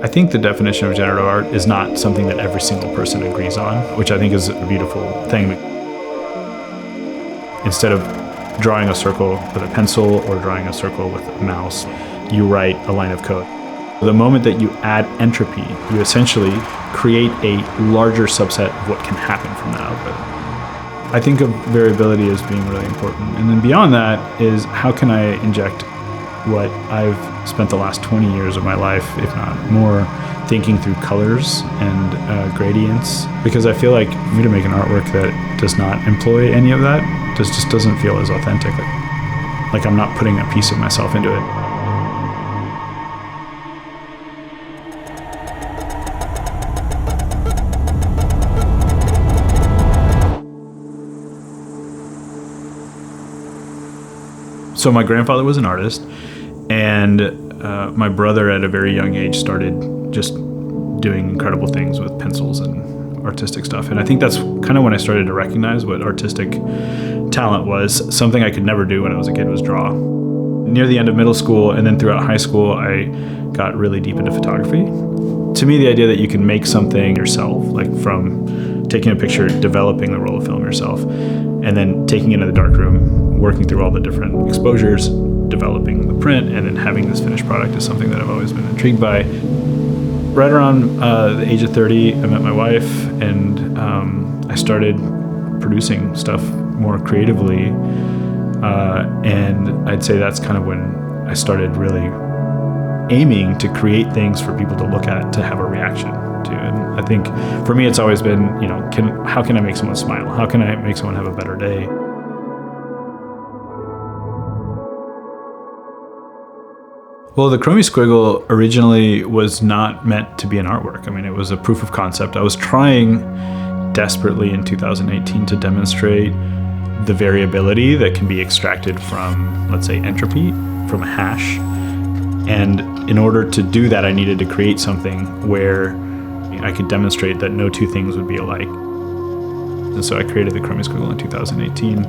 I think the definition of generative art is not something that every single person agrees on, which I think is a beautiful thing. Instead of drawing a circle with a pencil or drawing a circle with a mouse, you write a line of code. The moment that you add entropy, you essentially create a larger subset of what can happen from that algorithm. I think of variability as being really important. And then beyond that is, how can I inject what I've spent the last 20 years of my life, if not more, thinking through colors and gradients? Because I feel like for me to make an artwork that does not employ any of that just doesn't feel as authentic. Like I'm not putting a piece of myself into it. So my grandfather was an artist, and my brother at a very young age started just doing incredible things with pencils and artistic stuff. And I think that's kind of when I started to recognize what artistic talent was. Something I could never do when I was a kid was draw. Near the end of middle school and then throughout high school, I got really deep into photography. To me, the idea that you can make something yourself, like from taking a picture, developing the roll of film yourself, and then taking it into the darkroom, working through all the different exposures, developing the print, and then having this finished product is something that I've always been intrigued by. Right around the age of 30, I met my wife, and I started producing stuff more creatively. And I'd say that's kind of when I started really aiming to create things for people to look at, to have a reaction to. And I think for me, it's always been, how can I make someone smile? How can I make someone have a better day? Well, the Chromie Squiggle originally was not meant to be an artwork. I mean, it was a proof of concept. I was trying desperately in 2018 to demonstrate the variability that can be extracted from, let's say, entropy, from a hash. And in order to do that, I needed to create something where I could demonstrate that no two things would be alike. And so I created the Chromie Squiggle in 2018.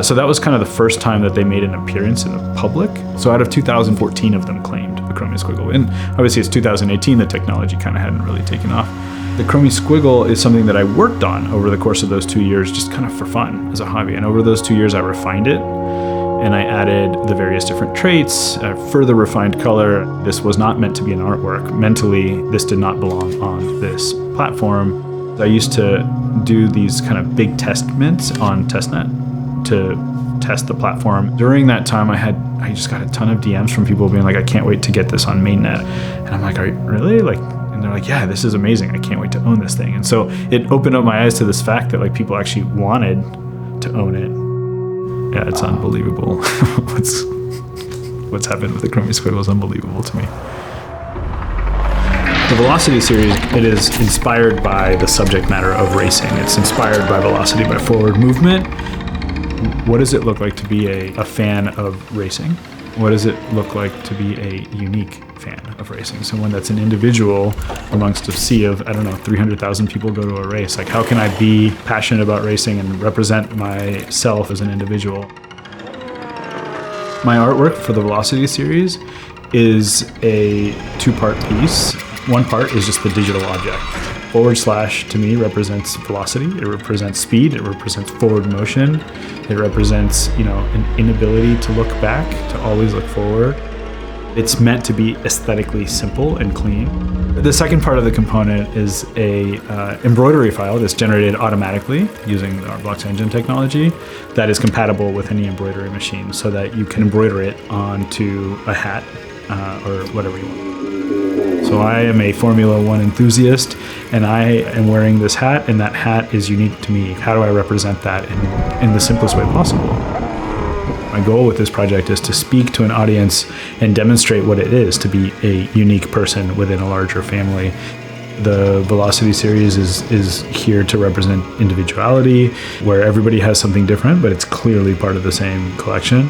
So that was kind of the first time that they made an appearance in the public. So out of 2014 of them claimed the Chromie Squiggle. And obviously it's 2018, the technology kind of hadn't really taken off. The Chromie Squiggle is something that I worked on over the course of those 2 years, just kind of for fun, as a hobby. And over those 2 years, I refined it. And I added the various different traits, further refined color. This was not meant to be an artwork. Mentally, this did not belong on this platform. I used to do these kind of big test mints on testnet to test the platform. During that time, I just got a ton of DMs from people being like, I can't wait to get this on mainnet. And I'm like, are you really? And they're like, yeah, this is amazing. I can't wait to own this thing. And so it opened up my eyes to this fact that people actually wanted to own it. Yeah, it's unbelievable. What's happened with the Chromie Squiggle is unbelievable to me. The Velocity series, it is inspired by the subject matter of racing. It's inspired by velocity, by forward movement. What does it look like to be a fan of racing? What does it look like to be a unique fan of racing? Someone that's an individual amongst a sea of, 300,000 people go to a race. How can I be passionate about racing and represent myself as an individual? My artwork for the Velocity series is a two-part piece. One part is just the digital object. / to me represents velocity. It represents speed. It represents forward motion. It represents, an inability to look back, to always look forward. It's meant to be aesthetically simple and clean. The second part of the component is a embroidery file that's generated automatically using the ArtBlocks engine technology that is compatible with any embroidery machine, so that you can embroider it onto a hat or whatever you want. So I am a Formula One enthusiast, and I am wearing this hat, and that hat is unique to me. How do I represent that in the simplest way possible? My goal with this project is to speak to an audience and demonstrate what it is to be a unique person within a larger family. The Velocity series is here to represent individuality, where everybody has something different, but it's clearly part of the same collection.